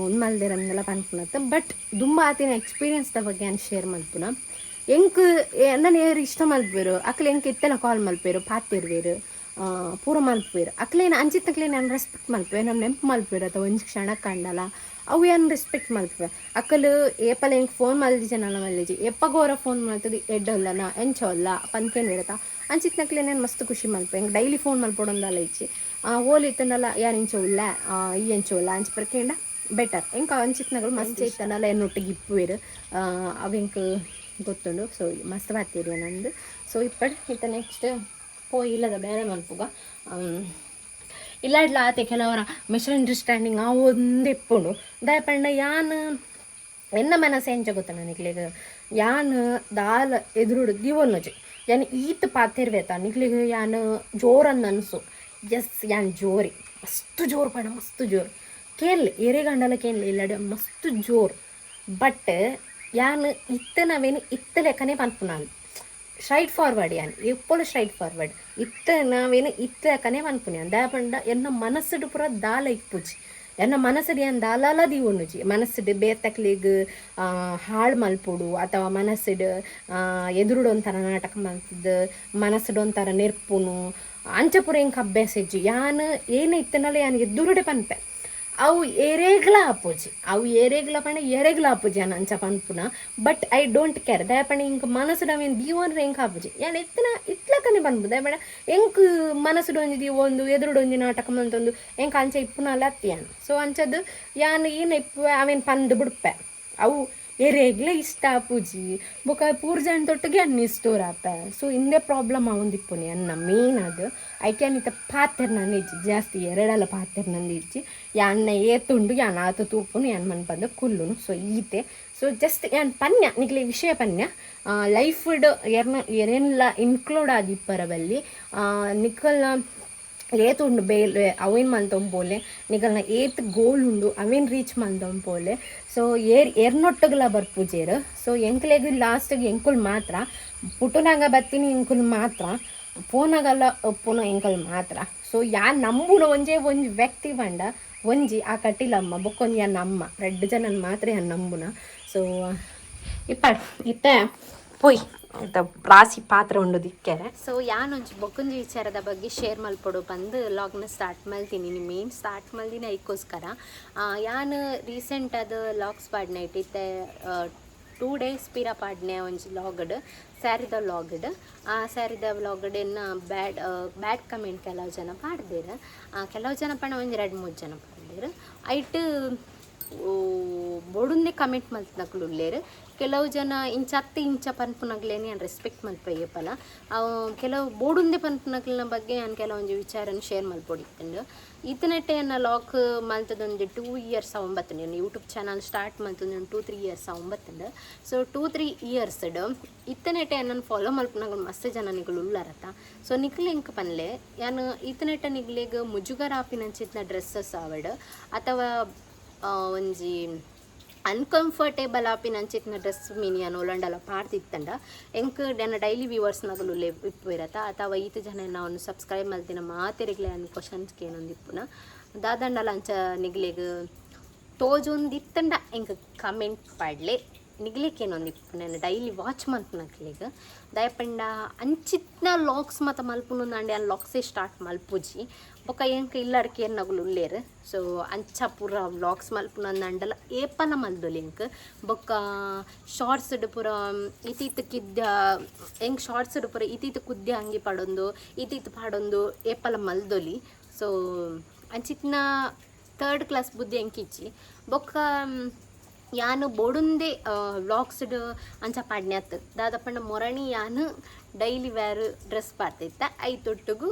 ಒಂದು ಮಲ್ದೇರನ್ನೆಲ್ಲ ಪನ್ಪುನತ್ತು ಬಟ್ ದುಂಬ ಆತಿನ ಎಕ್ಸ್ಪೀರಿಯನ್ಸ್ದ ಬಗ್ಗೆ ನಾನು ಶೇರ್ ಮಲ್ಪುನ ಎಂಕ್ ನನ್ನ ಏರು ಇಷ್ಟ ಮಲ್ಪೇರು ಅಕ್ಲೆ ಎಂಕ್ ಇತ್ತೆಲ್ಲ ಕಾಲ್ ಮಲ್ಪೇರು ಪಾತಿರ್ವೇರು ಪೂರ ಮಲ್ಪೇರು ಅಕ್ಲೇನು ಅಂಚಿತ್ತಕ್ಲೆ ನಾನು ರೆಸ್ಪೆಕ್ಟ್ ಮಲ್ಪೇರು ನಮ್ಮ ನೆನಪು ಮಲ್ಪೇರು ಅಥವಾ ಒಂದು ಕ್ಷಣ ಕಂಡಲ್ಲ ಅವು ಏನು ರೆಸ್ಪೆಕ್ಟ್ ಮಲ್ಪೆ ಅಕ್ಕಲು ಏಪಲ್ಲ ಎಂಕ್ ಫೋನ್ ಮಲ್ದಿಜೆ ನನ್ನ ಮಲ್ಲಿಜಿ ಎಪ್ಪಗೋರ ಫೋನ್ ಮಾಡ್ತದೆ ಎಡ್ಡೊಲ್ಲನ ಎಂಚೋಲ್ಲ ಪಂತೇನು ಇರತ್ತಾ ಅಂಚಿತ್ನಕ್ಲೆ ನಾನು ಮಸ್ತ್ ಖುಷಿ ಮಲ್ಪೆ ಎಂಕ್ ಡೈಲಿ ಫೋನ್ ಮಲ್ಪೊಡೊಂದಲ್ಲ ಇಚ್ಚಿ ಓಲಿ ಇತ್ತನಲ್ಲ ಯಾರು ಎಂಚೋಲ್ಲ ಈ ಎಂಚೋಲ್ಲ ಅಂಚಿ ಬರ್ಕೇಂಡ ಬೆಟರ್ ಎಂಕ ಅಂಚಿತ್ನಗಳು ಮಸ್ತ್ ಇತ್ತನಲ್ಲ ಎನ್ನೊಟ್ಟಿಗೆ ಇಪ್ಪುವೇರು ಅವೆಂಕ್ ಗೊತ್ತುಂಡು ಸೊ ಮಸ್ತ್ ಬರ್ತೀರಿ ನಂದು ಸೊ ಇತ್ತ ನೆಕ್ಸ್ಟ್ ಇಲ್ಲದ ಬೇರೆ ಮಲ್ಪುಗ ಇಲ್ಲ ಆತೆ ಕೆಲವರ ಮಿಸ್ಅಂಡರ್ಸ್ಟ್ಯಾಂಡಿಂಗ್ ಆ ಒಂದು ಇಪ್ಪುಂಡು ದಯಪಂಡ ಯಾನು ಎನ್ನ ಮನಸ್ಸು ಎಂಚ ಗೊತ್ತ ನನಗೆ ಯಾನು ದಾಲ ಎದುರುಡು ದಿವೊನ್ನಜಿ ಯಾನು ಈತ್ ಪಾತಿರ್ವೇತ ನಿಕ್ಲಿಗೆ ಯಾನು ಜೋರನ್ನು ಅನಿಸು ಎಸ್ ಯಾನ್ ಜೋರಿ ಮಸ್ತ್ ಜೋರು ಪಂಡ ಮಸ್ತ್ ಜೋರು ಕೇಳಲಿ ಎರೆಗಂಡಲ ಕೇಳಲಿ ಇಲ್ಲಡೆ ಮಸ್ತ್ ಜೋರು ಬಟ್ ಯಾನು ಇತ್ತನವೇನು ಇತ್ತ ಲೆಕ್ಕನೇ ಪನ್ಪುನಾನು ಸ್ಟ್ರೈಟ್ ಫಾರ್ವರ್ಡ್ ಯಾನು ಎಪ್ಪಳು ಸ್ಟ್ರೈಟ್ ಫಾರ್ವರ್ಡ್ ಇತ್ತ ನಾವೇನು ಇತ್ತ ಲೆಕ್ಕನೇ ಪನ್ಪುನ್ಯಾನ್ ದಾಪಂಡ ಎನ್ನ ಮನಸ್ಸುಡು ಪೂರ ದಾಲ ಇಪ್ಪುಜಿ ಎನ್ನ ಮನಸ್ಸಡು ಏನು ದಾಲಾಲ ದೀವೊನ್ನುಜಿ ಮನಸ್ಸುಡು ಬೇರ್ತಕ್ಲಿಗೆ ಹಾಳು ಮಲ್ಪುಡು ಅಥವಾ ಮನಸ್ಸುಡು ಎದುರುಡು ಒಂಥರ ನಾಟಕ ಮಲ್ತಿದ್ದು ಮನಸ್ಸುಡು ಒಂಥರ ನೆರ್ಪುನು ಅಂಚ ಪೂರ ಎಂಕ್ ಅಭ್ಯಾಸ ಇಜ್ಜಿ ಯಾನು ಏನೇ ಇತ್ತನಲ್ಲ ಯಾನಿಗೆ ಎದುರುಡೆ ಪನ್ಪೆ ಅವು ಎರೆಗ್ಲ ಪಂಡ ಎರೆಗ್ಲ ಆಪುಜಿ ಅನ್ನ ಅಂಚ ಪನ್ಪುನ ಬಟ್ ಐ ಡೋಂಟ್ ಕೇರ್ ದಯಪಂಡ ಇಂಕ ಮನಸ್ಸುಡು ಅವೇನು ದೀವನ್ರೆ ಎಂಕ್ ಆಪುಜಿ ಯಾನು ಇತ್ಲಕನೆ ಪನ್ಪು ದಯಪಂಡ ಎಂಕ್ ಮನಸ್ಸುಡು ಒಂಜಿ ದೀವೊಂದು ಎದುರುಡು ಒಂಜಿ ನಾಟಕ ಮಂತೊಂದು ಎಂಕ್ ಅಂಚ ಇಪ್ಪುನಲ್ಲ ಅತ್ತಿಯಾನು ಸೊ ಅಂಚದು ಯಾನು ಏನು ಇಪ್ಪು ಅವೇನು ಪಂದು ಬಿಡ್ಪೆ ಅವು ಎರೆಗ್ಲೇ ಇಷ್ಟ ಆಪುಜಿ ಬೊಕ ಪೂರ್ಜಾನ್ ತೊಟ್ಟಿಗೆ ಅನ್ನಿಸ್ತೋರಾಪ ಸೊ ಇಂದೇ ಪ್ರಾಬ್ಲಮ್ ಆವೊಂದಿಪ್ಪುನಿ ಅನ್ನ ಮೇನ್ ಅದು ಐಕ್ಯಾನ್ ಇತ್ತ ಪಾತೆರ್ ನಾನು ಇಜ್ಜಿ ಜಾಸ್ತಿ ಎರಡಲ್ಲ ಪಾತೆರ್ ನಂದು ಇಜ್ಜಿ ಯಾನ್ನ ಏತುಂಡು ಯಾನ್ ಆತ ತೂಪುನು ಯಾನ್ ಮನ್ ಬಂದು ಕುಲ್ಲುನು ಸೊ ಈತೆ ಸೊ ಜಸ್ಟ್ ಯಾನ್ ಪನ್ಯ ನಿಕ್ಲೆ ವಿಷಯ ಪನ್ಯ ಲೈಫ್ಡ್ ಎರೆಲ್ಲ ಇನ್ಕ್ಲೂಡ್ ಆದಿಪ್ಪರ ಬಲ್ಲಿ ನಿಕ್ಕಲ್ನ ಏತುಂಡು ಬೇಲೆ ಅವೇನು ಮಲ್ತೊಂಬೋಲೆ ನಿಗಲ್ನ ಏತ್ ಗೋಲ್ ಉಂಡು ಅವೇನು ರೀಚ್ ಮಲ್ತೊಂಬೋಲೆ ಸೊ ಎರ್ನೊಟ್ಟಗಲ ಬರ್ಪುಜೇರು ಸೊ ಎಂಕ್ಲೆಗ್ ಲಾಸ್ಟಿಗೆ ಎಂಕುಲ್ ಮಾತ್ರ ಪುಟುನಾಗ ಬತ್ತೀನಿ ಎಂಕುಲ್ ಮಾತ್ರ ಫೋನಾಗಲ್ಲ ಒಪ್ಪುನ ಎಂಕಲ್ ಮಾತ್ರ ಸೊ ಯಾನ್ ನಂಬುನ ಒಂಜೇ ಒಂಜಿ ವ್ಯಕ್ತಿ ಬಂಡ ಒಂಜಿ ಆ ಕಟ್ಟಿಲಮ್ಮ ಬೊಕ್ಕೊಂಜಿ ಯಾನ್ ಅಮ್ಮ 2 ಜನನ್ ಮಾತ್ರ ಯಾನ್ ನಂಬುನ ಸೊ ಇತ್ತೆ ಪೊಯ್ ರಾಸಿ ಪಾತ್ರ ಉಂಡು ದಿಕ್ಕೆರೆ ಸೊ ಯಾನೊಂಜಿ ಬೊಕ್ಕುಂಜಿ ವಿಚಾರದ ಬಗ್ಗೆ ಶೇರ್ ಮಲ್ಪೊಡು ಬಂದು ಲಾಗ್ನ ಸ್ಟಾರ್ಟ್ ಮಲ್ತೀನಿ ಮೇನ್ ಸ್ಟಾರ್ಟ್ ಮಲ್ದಿನ ಐಕೋಸ್ಕರ ಯಾನು ರೀಸೆಂಟ್ ಅದು ಲಾಗ್ಸ್ ಪಾಡ್ನೆ ಇಟ್ಟಿತ್ತೆ 2 days ಪಿರ ಪಾಡ್ನೆ ಒಂಜಿ ಲಾಗಡ್ ಸ್ಯಾರಿದ ವ್ಲಾಗಡ್ ಆ ಸ್ಯಾರಿದ ವ್ಲಾಗಡನ್ನ ಬ್ಯಾಡ್ ಕಮೆಂಟ್ ಕೆಲವು ಜನ ಪಾಡ್ದೇರು ಕೆಲವು ಜನ ಪಣ ಒಂಜಿ 2-3 ಜನ ಪಾಡ್ದೇರು ಐಟ್ ಬೋಡುಂದೇ ಕಮೆಂಟ್ ಮಲ್ತನಕ್ಲು ಉಳ್ಳೇರು ಕೆಲವು ಜನ ಇಂಚ ಪನ್ಪುನಗ್ಲೇನೆ ನಾನು ರೆಸ್ಪೆಕ್ಟ್ ಮಲ್ಪಯ್ಯಪ್ಪಲ್ಲ ಕೆಲವು ಬೋಡುಂದೇ ಪನ್ಪುನಕ್ಲಿನ ಬಗ್ಗೆ ನಾನು ಕೆಲವೊಂದು ವಿಚಾರನ ಶೇರ್ ಮಲ್ಪೊಡಿತ್ತಂಡು ಇತನೆಟ್ಟೆ ನನ್ನ ಲಾಕ್ ಮಲ್ತದೊಂದು 2 years ಆವಂಬತ್ತಂಡು ಯೂಟ್ಯೂಬ್ ಚಾನಲ್ ಸ್ಟಾರ್ಟ್ ಮಲ್ತೊಂದು 2-3 years ಆವಂಬತ್ತಂಡು ಸೊ 2-3 years ಇತನೆಟ್ಟೆ ನನ್ನ ಫಾಲೋ ಮಲ್ಪನಾಗ ಮಸ್ತ್ ಜನ ನಿಗಳು ಉಳ್ಳಾರತ್ತ ಸೊ ನಿಕ್ಲೆ ಎಂಕ ಪನ್ಲೆ ಯಾನು ಇತನೆಟ್ಟ ನಿಗ್ಲೆಗ್ ಮುಜುಗರ ಆಪಿನಂಚಿತ್ನ ಡ್ರೆಸ್ಸಸ್ ಆವಡ್ ಅಥವಾ ಒಂಜಿ ಅನ್ಕಂಫರ್ಟೇಬಲ್ ಆಪಿನ ಅಂಚಿತ್ನ ಡ್ರೆಸ್ ಮೀನಿಯನ್ ಒಲಂಡಲ ಪಾಡ್ತಿತ್ತಂಡ ಎಂಕ್ ನನ್ನ ಡೈಲಿ ವ್ಯೂವರ್ಸ್ನಾಗಲು ಇಪ್ಪುವಿರತ್ತ ಅಥವಾ ಈತ ಜನ ನಾವು ಸಬ್ಸ್ಕ್ರೈಬ್ ಮಲ್ತಿನ ಮಾತೆರೆಗ್ಲೆ ಅನ್ ಕ್ವಶನ್ಸ್ಗೆ ಏನೊಂದಿಪ್ಪುನ ದಾದಂಡಲ ಅಂಚ ನಿಗ್ಲೆಗ್ ತೋಜೊಂದಿತ್ತಂಡ ಎಂಕ್ ಕಮೆಂಟ್ ಪಾಡ್ಲೆ ನಿಗ್ಲಿಕ್ಕೇನೊಂದು నేను డైలీ వాచ్ మంతునట్లేగా దయపండ అంచిత్న లాక్స్ మత మలుపునుందండి ఆ లాక్సే స్టార్ట్ మలుపుజి ఒక ఎంక ఇల్లడికి నగులు లేరు సో అంచా ಪೂರ ವ್ಲಾಗ್ಸ್ ಮಲ್ಪುನಂದಂಡಲ ಏಪಲ ಮಲ್ದೊಲಿ ಎಂಕ್ ಬೊಕ್ಕ ಶಾರ್ಟ್ಸ್ ಪೂರ ಇತ್ತೀತಕ್ಕಿದ್ದ ಹೆಂಗೆ ಶಾರ್ಟ್ಸ್ ಪೂರ ಇತ್ತೀತ ಕುದ್ದೆ ಹಂಗೆ ಪಡೊಂದು ಇತ್ತೀತ ಪಾಡೊಂದು ಏಪಲ ಮಲ್ದೊಲಿ ಸೊ ಅಂಚಿತ್ನ 3rd ಕ್ಲಾಸ್ ಬುದ್ಧಿ ಎಂಕಿಚ್ಚಿ ಬೊಕ್ಕ ಯಾನು ಬೋಡುಂದೇ ವ್ಲಾಗ್ಸ್ಡ್ ಅಂಚ ಪಾಡ್ನ್ಯಾತ್ ದಾದಪ್ಪಂಡ ಮೊರಣಿ ಯಾನು ಡೈಲಿ ವೇರ್ ಡ್ರೆಸ್ ಪಾಡ್ದಿತ್ತ ಐ ತೊಟ್ಟುಗು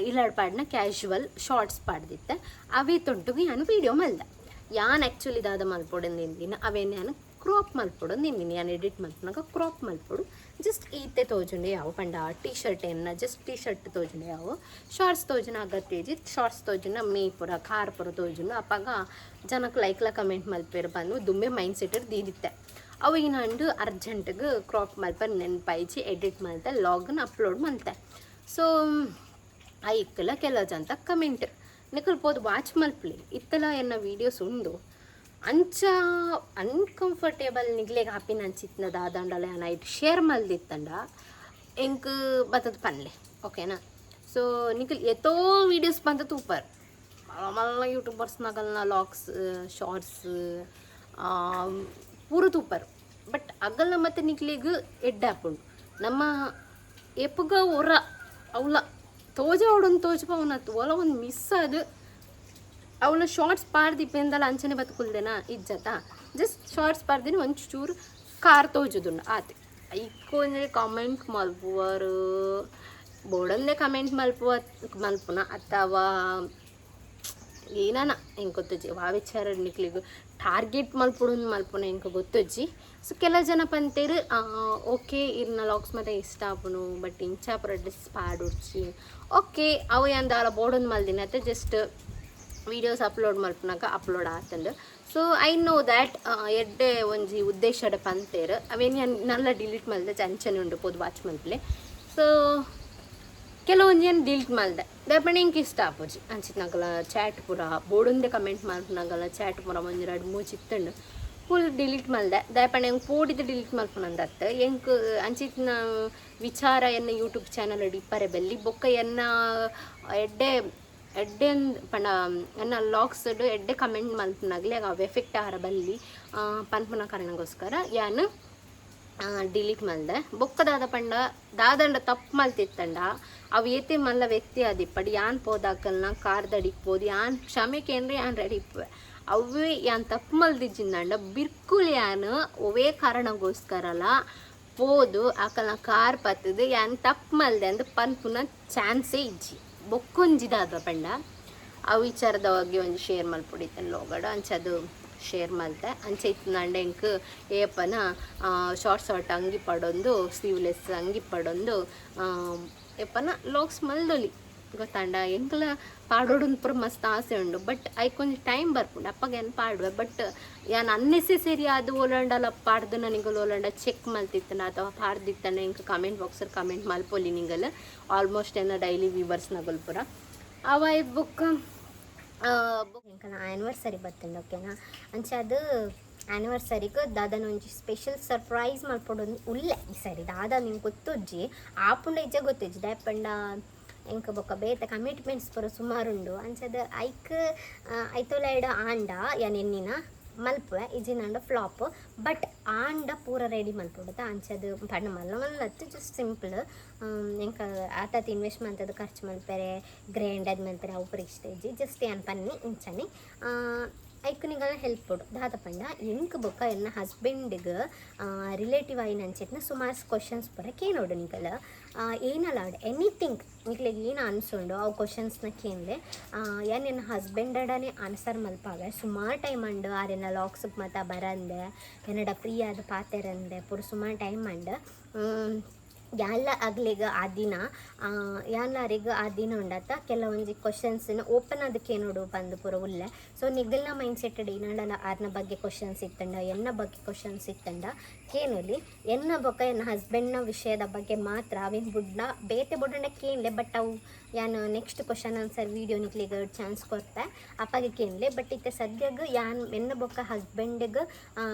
ಇಲ್ಲಾಡ್ ಪಾಡ್ನ ಕ್ಯಾಶುವಲ್ ಶಾರ್ಟ್ಸ್ ಪಾಡ್ದಿತ್ತ ಅವೇ ತೊಟ್ಟುಗು ಯಾನು ವೀಡಿಯೋ ಮಲ್ದ ಯಾನ್ ಆ್ಯಕ್ಚುಲಿ ದಾದ ಮಲ್ಪೊಡಂದು ಎಂದಿನ ಅವೇನು ಯಾನು ಕ್ರಾಪ್ ಮಲ್ಪೊಡಂದು ಎಂದಿನ ಯಾನು ಎಡಿಟ್ ಮಲ್ಪನಾಗ ಕ್ರಾಪ್ ಮಲ್ಪೊಡು ಜಸ್ಟ್ ಈತೆ ತೋಜುಂಡೆ ಯಾವ ಪಂಡ ಟೀ ಶರ್ಟ್ ಏನ ಜಸ್ಟ್ ಟೀ ಶರ್ಟ್ ತೋಜುಂಡೆ ಯಾವ ಶಾರ್ಟ್ಸ್ ತೋಜುನ ಅಗತ್ಯ ಇಜ್ಜಿ ಶಾರ್ಟ್ಸ್ ತೋಜುನ ಮೇ ಪುರ ಕಾರ್ ಪುರ ತೋಜುನ ಅಪ್ಪಾಗ ಜನಕ್ಕೆ ಲೈಕ್ಲ ಕಮೆಂಟ್ ಮಲ್ಪೇರು ಬಂದು ದುಂಬೆ ಮೈಂಡ್ ಸೆಟರ್ ದೀದಿತ್ತೆ ಅವಾಗಿನ ಅಂಡು ಅರ್ಜೆಂಟ್ಗೆ ಕ್ರಾಪ್ ಮಲ್ಪ ನೆನಪಾಯಿಸಿ ಎಡಿಟ್ ಮಲ್ತೆ ಲಾಗ್ನ ಅಪ್ಲೋಡ್ ಮಲ್ತೆ ಸೊ ಆ ಇಕ್ಕಲ ಕೆಲವು ಜನ ಕಮೆಂಟ್ ನಿಕಲ್ಬೋದು ವಾಚ್ ಮಲ್ಪಲಿ ಇತ್ತಲ ಎನ್ನ ವೀಡಿಯೋಸ್ ಉಂಡು ಅಂಚ ಅನ್ಕಂಫರ್ಟೇಬಲ್ ನಿಗ್ಲೆಗೆ ಹಾಪಿನ ಅಂಚಿತ್ನ ದಾದಂಡಲ ನೈಟ್ ಶೇರ್ ಮಲ್ದಿತ್ತಂಡ ಎಂಕ್ ಬತ್ತದ ಪನ್ಲೆ ಓಕೆನಾ ಸೊ ನಿಕಲ್ ಎತ್ತೋ ವೀಡಿಯೋಸ್ ಬಂದ ತೂಪರ್ ಮಲ್ಲ ಯೂಟ್ಯೂಬರ್ಸ್ನಾಗಲ್ನ ಲಾಗ್ಸ್ ಶಾರ್ಟ್ಸ್ ಪೂರ ತೂಪರ್ ಬಟ್ ಅಗಲ್ನ ಮತ್ತು ನಿಕ್ಲಿಗೆ ಎಡ್ಡಾಪುಂಡು ನಮ್ಮ ಎಪ್ಪುಗ ಒರ ಅವಳ ತೋಜ ಅವಡೊಂದು ತೋಜಪ ಅವನತ್ತು ಒಲ ಒಂದು ಮಿಸ್ ಅದು ಅವಳ ಶಾರ್ಟ್ಸ್ ಪಾಡ್ದಿಪ್ಪೆಂದಲ್ಲ ಅಂಚನೆ ಬದುಕುಲ್ದೇನಾ ಇಜ್ಜತಾ ಜಸ್ಟ್ ಶಾರ್ಟ್ಸ್ ಪಾಡ್ದಿನಿ ಒಂಚೂರು ಕಾರ್ ತೋಜುದುಂಡು ಆತೆ ಐಕೊಂದ್ರೆ ಕಾಮೆಂಟ್ ಮಲ್ಪುವರು ಬೋರ್ಡಲ್ಲೇ ಕಮೆಂಟ್ ಮಲ್ಪುನ ಅಥವಾ ಏನಾನ ಹೆಂಗೆ ಗೊತ್ತಜ್ಜಿ ಆ ವಿಚಾರ ನಿಕ್ಲಿಗೂ ಟಾರ್ಗೆಟ್ ಮಲ್ಪುನ ಹೆಂಗೆ ಗೊತ್ತಜ್ಜಿ ಸೊ ಕೆಲವು ಜನ ಪಂತೇರು ಓಕೆ ಇರ್ನ ಲಾಕ್ಸ್ ಮತ್ತೆ ಇಷ್ಟ ಆಪುನು ಬಟ್ ಇಂಚಾಪುರ ಡ್ರೆಸ್ ಪಾಡುಡ್ಚಿ ಓಕೆ ಅವು ಎಂದಾಲ ಬೋರ್ಡೊಂದು ಮಲ್ದಿನ ಅಥವಾ ಜಸ್ಟ್ ವೀಡಿಯೋಸ್ ಅಪ್ಲೋಡ್ ಮಲ್ಪನಾಗ ಅಪ್ಲೋಡ್ ಆತಂದು ಸೊ ಐ ನೋ ದ್ಯಾಟ್ ಎಡ್ಡೆ ಒಂಜಿ ಉದ್ದೇಶದ ಪಂತೇರು ಅವೇನು ನಲ್ಲ ಡಿಲೀಟ್ ಮಲ್ದೆ ಅಂಚನೆ ಉಂಡು ಪೋದು ವಾಚ್ ಮಲ್ಪಲೆ ಸೊ ಕೆಲವೊಂದು ಏನು ಡಿಲೀಟ್ ಮಲ್ದೆ ದಯಪಂಡ ಇಂಗೆ ಇಷ್ಟ ಆಪೋಜಿ ಅಂಚಿತ್ನಾಗಲ ಚಾಟ್ ಪೂರ ಬೋಡುಂದೆ ಕಮೆಂಟ್ ಮಲ್ಪನಾಗಲ್ಲ ಚಾಟ್ ಪೂರ ಒಂಜಿ 2-3 ಚಿತ್ತಂಡು ಫುಲ್ ಡಿಲೀಟ್ ಮಲ್ದೆ ದಯಪಂಡ ಹೆಂಗೆ ಪೋಡಿದ್ದು ಡಿಲೀಟ್ ಮಲ್ಪನಂದತ್ತು ಹೆಂಗೆ ಅಂಚಿತ್ನ ವಿಚಾರ ಎನ್ನ ಯೂಟ್ಯೂಬ್ ಚಾನಲ್ ಡಿಪ್ಪರೆ ಬೆಲ್ಲಿ ಬೊಕ್ಕ ಎನ್ನ ಎಡ್ಡೆ ಪಂಡ ಎನ್ನ ಲಾಗ್ಸ್ ಎಡ್ಡೆ ಕಮೆಂಟ್ ಮಲ್ಪನಾಗಲಿ ಅವು ಎಫೆಕ್ಟ್ ಆಹಾರ ಬಲ್ಲಿ ಪನ್ಪುನ ಕಾರಣಗೋಸ್ಕರ ಯಾನು ಡಿಲೀಟ್ ಮಲ್ದೆ ಬೊಕ್ಕದಾದ ಪಂಡ ದಾದಂಡ ತಪ್ಪು ಮಲ್ತಿತ್ತಂಡ ಅವು ಏತೆ ಮಲ್ಲ ವ್ಯಕ್ತಿ ಆದಿಪ್ಪಡಿ ಯಾನ್ ಪೋದಾಕಲ್ನ ಕಾರ್ದಡಿಗೆ ಪೋದು ಯಾನ್ ಕ್ಷಮೆಕೇನ್ರಿ ಯಾನ್ ರೆಡಿ ಇಪ್ಪೆ ಅವೇ ಯಾನ್ ತಪ್ಪು ಮಲ್ದಿಜ್ಜಿಂದಂಡ ಬಿರ್ಕುಲ್ ಯಾನು ಒವೇ ಕಾರಣಗೋಸ್ಕರಲ್ಲ ಪೋದು ಆಕಲ್ನ ಕಾರ್ ಪತ್ತದು ಯಾನ್ ತಪ್ಪು ಮಲ್ದೆ ಅಂದು ಪನ್ಪುನ ಚಾನ್ಸೇ ಇಜ್ಜಿ ಬೊಕ್ಕೊಂಜಿದಾದ ಪಂಡ ಆ ವಿಚಾರದ ಬಗ್ಗೆ ಒಂದು ಶೇರ್ ಮಲ್ಪೊಡಿತೇನೆ ಲೋಗಡ ಅಂಚದು ಶೇರ್ ಮಲ್ತೆ ಅಂಚೆ ಇತ್ತಂಡ ಎಂಕ್ ಏಪನ ಶಾರ್ಟ್ ಅಂಗಿ ಪಡೊಂದು ಸ್ಲೀವ್ಲೆಸ್ ಅಂಗಿ ಪಡೊಂದು ಏಪನ ಲಾಕ್ಸ್ ಮಲ್ದೊಲಿ ಗೊತ್ತಾಂಡ ಎಂಕಲ ಪಾಡೋಡು ಪೂರ ಮಸ್ತ್ ಆಸೆ ಉಂಡು ಬಟ್ ಐಕೊಂದು ಟೈಮ್ ಬರ್ಪುಂಡು ಅಪ್ಪಗೆ ಏನು ಪಾಡುವೆ ಬಟ್ ಯಾನ್ ಅನ್ನೆಸೆಸರಿ ಅದು ಓಲಾಂಡಲ್ಲ ಪಾಡ್ದು ನನಗೆ ಓಲಾಂಡ ಚೆಕ್ ಮಲ್ತಿತ್ತನ ಅಥವಾ ಪಾಡ್ದಿತ್ತನ ಇಂಕ ಕಮೆಂಟ್ ಬಾಕ್ಸಲ್ಲಿ ಕಮೆಂಟ್ ಮಲ್ಪೊಲಿ ನಿಂಗಲ್ ಆಲ್ಮೋಸ್ಟ್ ಏನ ಡೈಲಿ ವ್ಯೂವರ್ಸ್ ನಗಲ್ ಪೂರ ಅವ ಬುಕ್ ಎಂಕನ ಆ್ಯನಿವರ್ಸರಿ ಬರ್ತಂಡು ಓಕೆನಾ ಅಂಚೆ ಅದು ಆ್ಯನಿವರ್ಸರಿಗೂ ದಾದನ ಒಂಜಿ ಸ್ಪೆಷಲ್ ಸರ್ಪ್ರೈಸ್ ಮಲ್ಪೊಡೊಂದು ಉಲ್ಲೆ ಈ ಸರಿ ದಾದ ನಿಂಗೆ ಗೊತ್ತುಜ್ಜಿ ಆಪುಂಡ ಇಜ್ಜ ಗೊತ್ತುಜ್ಜಿ ದಯಪಂಡ ಎಂಕ ಬೊಕ್ಕ ಬೇತೆ ಕಮಿಟ್ಮೆಂಟ್ಸ್ ಪೂರ ಸುಮಾರುಂಡು ಅಂಚದ ಐತೊಲೈಡ ಆಂಡ ಎನ್ನಿನ ಮಲ್ಪುವೆ ಇಜಿನಂಡ ಫ್ಲಾಪ್ ಬಟ್ ಆಂಡ ಪೂರ ರೆಡಿ ಮಲ್ಪೊಡುತ್ತ ಅಂಚದು ಪಂಡ ಮಲ್ಲತ್ತು ಜಸ್ಟ್ ಸಿಂಪಲ್ ಎಂಕ ಆತತ್ ಇನ್ವೆಸ್ಟ್ಮೆಂಟ್ ಅದು ಖರ್ಚು ಮಲ್ಪೆರೆ ಗ್ರ್ಯಾಂಡ್ ಅದು ಮಲ್ಪೆರೆ ಅವು ಪರೀಕ್ಷೆ ಇಜ್ಜಿ ಜಸ್ಟ್ ಏನು ಪನ್ನಿ ಇಂಚನೆ ಐಕನಿಗೆಲ್ಲ ಹೆಲ್ಪ್ ಕೊಡು ದಾದ ಪಂಡ ಎಂಕ್ ಬೊಕ್ಕ ಎನ್ನ ಹಸ್ಬೆಂಡಿಗೆ ರಿಲೇಟಿವ್ ಆಗಿ ಅಂಚಿತ್ನ ಸುಮಾರು ಕ್ವಶನ್ಸ್ ಪೂರ ಕೇಳೋಡು ನಿಗಲ ಏನಲ್ಲ ಎನಿಥಿಂಗ್ ನಿಕ್ಲಿಗೆ ಏನು ಅನ್ಸೊಂಡು ಅವು ಕ್ವಶನ್ಸ್ನ ಕೇಂದ್ರೆ ಏನು ನನ್ನ ಹಸ್ಬೆಂಡನೇ ಆನ್ಸರ್ ಮಲ್ಪಾವೆ ಸುಮಾರು ಟೈಮ್ ಅಂಡು ಆರೆನ್ನ ಲಾಕ್ಸ್ ಮತ್ತು ಬರಂದೆ ಏನಡ ಫ್ರೀ ಆದ ಪಾತೆರಂದೆ ಪೂರ ಸುಮಾರು ಟೈಮ್ ಅಂಡು ಯಾನ್ಲ ಆಗ್ಲಿಗ ಆ ದಿನ ಯಾನ್ಲಾರಿಗೆ ಆ ದಿನ ಉಂಡತ್ತ ಕೆಲವೊಂದು ಕ್ವಶನ್ಸ್ನ ಓಪನ್ ಅದಕ್ಕೆ ನೋಡು ಬಂದು ಪೂರ ಉಲ್ಲೆ ಸೊ ನಿಗಲ್ನ ಮೈಂಡ್ ಸೆಟ್ ಏನಲ್ಲ ಆರ್ನ ಬಗ್ಗೆ ಕ್ವಶನ್ಸ್ ಇತ್ತಂಡ ಎನ್ನ ಬಗ್ಗೆ ಕ್ವಶನ್ಸ್ ಇತ್ತಂಡ ಕೇನುಲಿ ಎನ್ನ ಬೊಕ್ಕ ಎನ್ನ ಹಸ್ಬೆಂಡ್ನ ವಿಷಯದ ಬಗ್ಗೆ ಮಾತ್ರ ಅವೇನು ಬುಡ್ನ ಬೇತೆ ಬುಡ್ಡ ಕೇಳಲೆ ಬಟ್ ಅವು ಯಾನು ನೆಕ್ಸ್ಟ್ ಕ್ವಶನ್ ಆನ್ಸರ್ ವೀಡಿಯೋ ನಿಕ್ಲಿಗೆ ಚಾನ್ಸ್ ಕೊಡ್ತೆ ಅಪ್ಪಗೆ ಕೇಳಲೆ ಬಟ್ ಇತ್ತೆ ಸದ್ಯಗೆ ಯಾನ್ ಎನ್ನ ಬೊಕ್ಕ ಹಸ್ಬೆಂಡಿಗೆ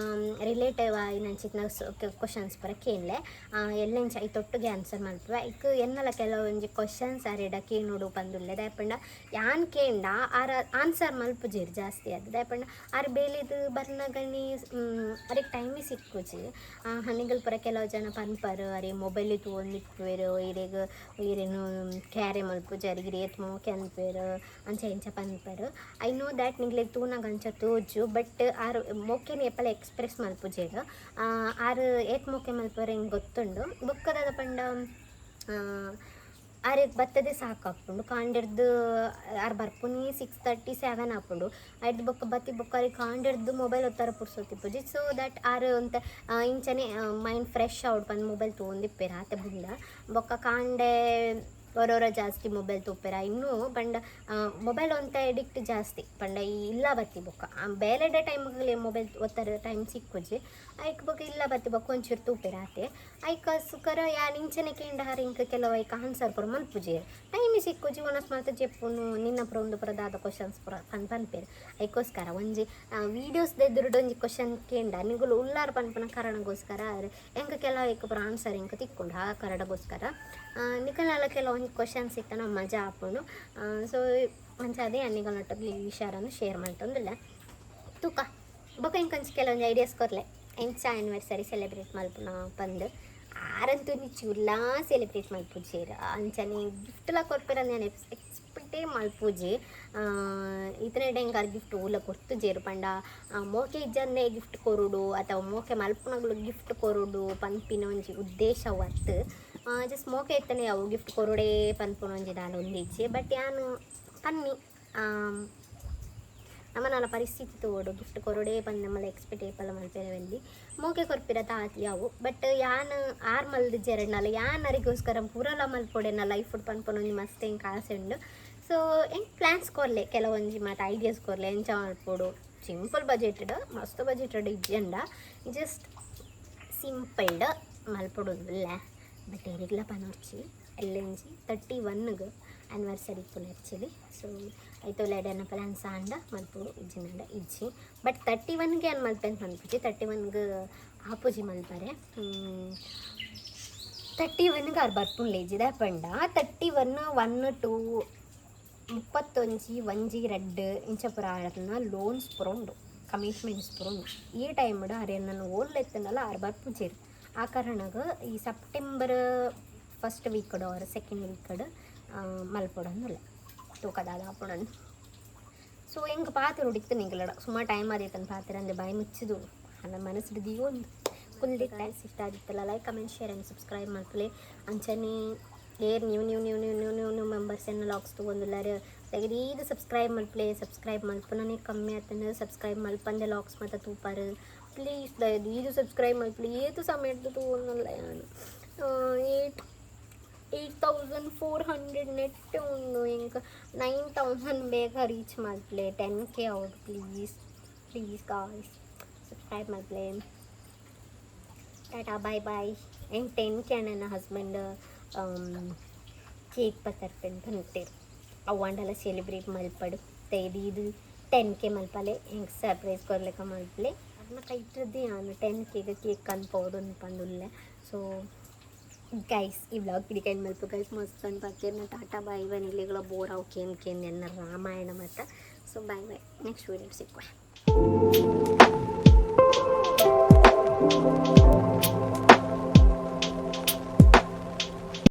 ರಿಲೇಟಿವ್ ನಂಚಿತ್ನ ಕ್ವಶನ್ಸ್ ಪರ ಕೇಳಲೆ ಎಲ್ಲೆಂಚ ಐ ತೊಟ್ಟಿಗೆ ಆನ್ಸರ್ ಮಾಡ್ತವೆ ಐಕ್ ಎನ್ನಲ ಕೆಲವೊಂದು ಕ್ವಶನ್ಸ್ ಆರಿಡ ಕೇಳೋಡು ಬಂದುಲ್ಲೆ ದಯಪಂಡ ಯಾನ್ ಕೇಂಡ ಆರ ಆನ್ಸರ್ ಮಲ್ಪುಜೇರು ಜಾಸ್ತಿ ಅದು ದಯಪಂಡ ಆರು ಬೇಲಿದು ಬರ್ನಗಣಿ ಅದಕ್ಕೆ ಟೈಮೇ ಸಿಕ್ಕುಜಿ ಹನಿಗಳು ಪರ ಕೆಲವು ಜನ ಪನ್ಪರು ಅರೆ ಮೊಬೈಲ್ ತೊಗೊಂಡಿಪ್ಪೇರು ಇರೇಗ ಇರೇನು ಕ್ಯಾರೆ ಮಲ್ಪುಜಿ ಅರಿಗೆ ಏತ್ ಮೋಕೆ ಅನ್ಪೇರು ಅಂಚ ಇಂಚ ಪನ್ಪರು ಐ ನೋ ದ್ಯಾಟ್ ನಿಂಗ್ಲಿಗೆ ತೂನಾಗ ಅಂಚ ತೋಜು ಬಟ್ ಆರು ಮೊಕೆನ ಎಪ್ಪಲ ಎಕ್ಸ್ಪ್ರೆಸ್ ಮಲ್ಪುಜೇರು ಆರು ಏತ್ ಮೊಕೆ ಮಲ್ಪರು ಹಿಂಗೆ ಗೊತ್ತುಂಡು ಬುಕ್ಕದ ಪಂಡ ಆರೆ ಬತ್ತದೇ ಸಾಕಾಪುಂಡು ಕಾಂಡಿರ್ದು ಆರು ಬರ್ಪುನಿ 6:37 ಆಪುಂಡು ಐದು ಬೊಕ್ಕ ಬತ್ತಿ ಬೊಕ್ಕ ಕಾಂಡಿರ್ದು ಮೊಬೈಲ್ ಒತ್ತರ ಪುರ್ಸೋತಿಪ್ಪುಜಿ ಸೊ ದಟ್ ಆರು ಅಂತ ಇಂಚನೆ ಮೈಂಡ್ ಫ್ರೆಶ್ ಔಟ್ ಬಂದು ಮೊಬೈಲ್ ತೊಗೊಂಡಿಪ್ಪೇರ ಆತ ಬುಂಡ ಬೊಕ್ಕ ಕಾಂಡೆ ಹೊರವರ ಜಾಸ್ತಿ ಮೊಬೈಲ್ ತೂಪೇರ ಇನ್ನೂ ಪಂಡ ಮೊಬೈಲ್ ಒಂತ ಎಡಿಕ್ಟ್ ಜಾಸ್ತಿ ಪಂಡ ಈ ಇಲ್ಲ ಬತ್ತಿ ಬೊಕ್ಕ ಬೇರೆಡೆ ಟೈಮ್ಗೆ ಮೊಬೈಲ್ ಒತ್ತರ ಟೈಮ್ ಸಿಕ್ಕುಜಿ ಐಕ್ ಬೊಕ್ಕ ಇಲ್ಲ ಬತ್ತಿ ಬೊಕ್ಕ ಒಂಚೂರು ತೂಪೇರ ಆತೆ ಐಕ ಸುಕರ ಯಾನ್ ಇಂಚನೆ ಕೇಂಡ ಹಾರ ಇಂಕ ಕೆಲವು ಐಕ ಆನ್ಸರ್ ಪುರ ಮಲ್ಪುಜಿ ಟೈಮ್ ಸಿಕ್ಕುಜಿ ಒನಸ್ ಮಾತು ಜೆಪ್ಪುನು ನಿನ್ನ ಪುರ ಒಂದು ಪುರದಾದ ಕ್ವಶನ್ಸ್ ಪುರ ಪನ್ಪೇರು ಐಕೋಸ್ಕರ ಒಂಜಿ ವೀಡಿಯೋಸ್ ಎದುರುಡು ಒಂಜಿ ಕ್ವಶನ್ ಕೇಂಡ ನಿಗುಲು ಉಲ್ಲಾರ ಪನ್ಪನ ಕಾರಣಗೋಸ್ಕರ ಎಂಕ ಕೆಲವು ಐಕ ಪುರ ಆನ್ಸರ್ ಇಂಕ ತಿಕ್ಕೊಂಡು ಆ ಕಾರಣಗೋಸ್ಕರ ನಿಕಲ್ನಲ್ಲ ಕೆಲವೊಂದು ಕ್ವಶನ್ಸ್ ಇತ್ತು ನಾವು ಮಜಾ ಹಾಕೊಂಡು ಸೊ ಮಂಚ ಅದೇ ಅನ್ನಿಗಳೊಟ್ಟಿಗೆ ಈ ವಿಚಾರನ ಶೇರ್ ಮಾಡ್ತಂದಿಲ್ಲ ತೂಕ ಬೊಕ್ಕ ಇಂಕೊಂಚ ಕೆಲವೊಂದು ಐಡಿಯಾಸ್ ಕೊರ್ಲೆ ಎಂಚ ಆ್ಯನಿವರ್ಸರಿ ಸೆಲೆಬ್ರೇಟ್ ಮಲ್ಪುನ ಬಂದು ಆರಂತೂ ನೀ ಚೂರ್ಲಾ ಸೆಲೆಬ್ರೇಟ್ ಮಲ್ಪುಜೇರ ಅಂಚನೆ ಗಿಫ್ಟ್ಲ ಕೊಡ್ಪೇರ ನಾನು ಎಕ್ಸ್ಪೆಕ್ಟೇ ಮಲ್ಪುಜಿ ಇತನೇ ಹೆಂಗಾರು ಗಿಫ್ಟ್ ಊಲ ಕೊರ್ತುಜೇರು ಪಂಡ ಮೋಕೆ ಇಜ್ಜನ್ನೇ ಗಿಫ್ಟ್ ಕೊರುಡು ಅಥವಾ ಮೋಕೆ ಮಲ್ಪುನಗಳು ಗಿಫ್ಟ್ ಕೊರುಡು ಪನ್ಪಿನ ಒಂಜಿ ಉದ್ದೇಶ ಒತ್ತು ಜಸ್ಟ್ ಮೋಕೆ ಇತ್ತನೆ ಅವು ಗಿಫ್ಟ್ ಕೊರುಡೆ ಪನ್ಪುನ ಒಂಜಿ ದಾಲ ಒಂದಿಜ್ಜಿ ಬಟ್ ಯಾನು ಪನ್ನಿ ನಮ್ಮನ ಪರಿಸ್ಥಿತಿ ತೋಡು ಗಿಫ್ಟ್ ಕೊರಡೆ ಬಂದು ನಮ್ಮಲ್ಲಿ ಎಕ್ಸ್ಪೆಕ್ಟ್ ಏಪಲ್ಲ ಮಲ್ಪೇರವೆಲ್ಲಿ ಮೋಕೆ ಕೊರ್ಪಿರ ತಾತಿ ಅವು ಬಟ್ ಯಾನ್ ಆರು ಮಲ್ದು ಜರಡ್ನಲ್ಲ ಯಾನರಿಗೋಸ್ಕರ ಪೂರಲ ಮಲ್ಪೊಡೆ ನಾ ಲೈಫ್ ಫುಡ್ ಪನ್ಪೊಂದು ಮಸ್ತ್ ಹೆಂಗೆ ಕಾಸೆ ಉಂಡು ಸೊ ಹೆಂಗೆ ಪ್ಲ್ಯಾನ್ಸ್ ಕೊರ್ಲೆ ಕೆಲವೊಂಜಿ ಮತ್ತು ಐಡಿಯಾಸ್ ಕೊರ್ಲೆ ಎಂಚ ಮಲ್ಪೊಡು ಸಿಂಪಲ್ ಬಜೆಟೆಡ್ ಮಸ್ತ್ ಬಜೆಟೆಡ್ ಇಜ್ಜಂಡ ಜಸ್ಟ್ ಸಿಂಪಲ್ಡ್ ಮಲ್ಪೊಡುಲ್ಲ ಬಟ್ ಏರಿಗ್ಲ ಪನೋರ್ಚಿ ಎಲ್ಲೆಂಜಿ 31ಗೆ ಆ್ಯನಿವರ್ಸರಿ ಪುನರ್ಚಿಲಿ ಸೊ ಆಯ್ತು ಲೆಡನ ಪ್ಲಾನ್ ಸಾಂಡ ಮಲ್ಪುಡು ಇಜ್ಜಿನಂಡ ಇಜ್ಜಿ ಬಟ್ 31ಗೆ ಏನು ಮಲ್ಪೆಂತ ಮಲ್ಪುಜಿ 31ಗೆ ಆಪುಜಿ ಮಲ್ಪರೆ 31ಗೆ ಅವ್ರು ಬರ್ಪುಂಡ್ಲೆ ಇಜ್ಜಿದ ಪಂಡ 31 1 2 31 1 2 ಇಂಚ ಪುರ ಆಡನ್ನ ಲೋನ್ಸ್ ಪುರೋಂಡು ಕಮಿಟ್ಮೆಂಟ್ಸ್ ಪುರೋಂಡು ಈ ಟೈಮ್ಡು ಅರೆ ನಾನು ಓದ್ಲೆತ್ತನಲ್ಲ ಆರು ಬರ್ಪುಜೇರು ಆ ಕಾರಣಗ ಈ ಸೆಪ್ಟೆಂಬರ್ ಫಸ್ಟ್ ವೀಕಡು ಅವ್ರ ಸೆಕೆಂಡ್ ವೀಕಡು ಮಲ್ಪೊಡನ್ನುಲ್ಲ ತೂಕದಾದ ಹಾಪುಡನ್ನು ಸೊ ಹೆಂಗೆ ಪಾತ್ರ ಹುಡುಕ್ತು ನಿಂಗಲಡ ಸುಮಾರು ಟೈಮ್ ಆದೈತಂದು ಪಾತ್ರ ಅಂದರೆ ಬಾಯಿ ಮುಚ್ಚಿದು ನನ್ನ ಮನಸ್ಸಿಡಿದೀವೋ ಒಂದು ಫುಲ್ ಟೈಮ್ಸ್ ಇಷ್ಟ ಆಗಿತ್ತಲ್ಲ like comment share and subscribe ಮಾಡ್ಕೊಳ್ಳಿ ಅಂಚನೆ ಏರ್ ನ್ಯೂ ಮೆಂಬರ್ಸ್ ಎಲ್ಲ ಲಾಕ್ಸ್ ತೊಗೊಂಡಿಲ್ಲಾರೆ ತೆಗೆದು ಸಬ್ಸ್ಕ್ರೈಬ್ ಮಲ್ಪನೇ ಕಮ್ಮಿ ಆತಂದ್ರೆ ಸಬ್ಸ್ಕ್ರೈಬ್ ಮಲ್ಪಂದೆ ಲಾಕ್ಸ್ ಮತ್ತು ತೂಪಾರು ಪ್ಲೀಸ್ ಇದು ಸಬ್ಸ್ಕ್ರೈಬ್ ಮಲ್ಪಲಿ ಏತು ಸಮಯ ತೊಗೊಂಡಲ್ಲ ನಾನು 8,400 ನೆಟ್ ಉಂಡು ಇಂಕ 9,000 ಬೇಗ ರೀಚ್ ಮಲ್ಪಲೆ 10K out please guys subscribe ಮಲ್ಪಲೆ ಟಾಟಾ ಬಾಯ್ ಹೆಂಗೆ 10K ನನ್ನ ಹಸ್ಬೆಂಡ್ ಕೇಕ್ ಪತ್ತರ್ಪೆನ್ ಬಂತೇರು ಅವಾಂಡೆಲ್ಲ ಸೆಲೆಬ್ರೇಟ್ ಮಲ್ಪಡು ಇದು 10K ಮಲ್ಪಲೆ ಹೆಂಗೆ ಸರ್ಪ್ರೈಸ್ ಕೊರ್ಲಿಕ್ಕೆ ಮಲ್ಪಲೆ ಅದನ್ನ ಕೈಟ್ರದ್ದೇ ನಾನು 10Kಗೆ ಕೇಕ್ ಅನ್ಬೋದು ಅನ್ಪಂದುಲ್ಲೆ ಸೊ ಗೈಸ್ ಈ ವ್ಲಾಗ್ ಕಿಡಿಕೈನ್ ಮಲ್ಪ ಗೈಸ್ ಮಸ್ತ್ ಅನ್ಪತ್ತೇನು ಟಾಟಾ ಬಾಯ್ ಇಲ್ಲಿಗಳ ಬೋರ್ ಅವು ಕೇನ್ ಎನ್ನ ರಾಮಾಯಣ ಮತ್ತು ಸೊ ಬಾಯ್ ನೆಕ್ಸ್ಟ್ ವೀಡಿಯೋ ಸಿಕ್ಕುವ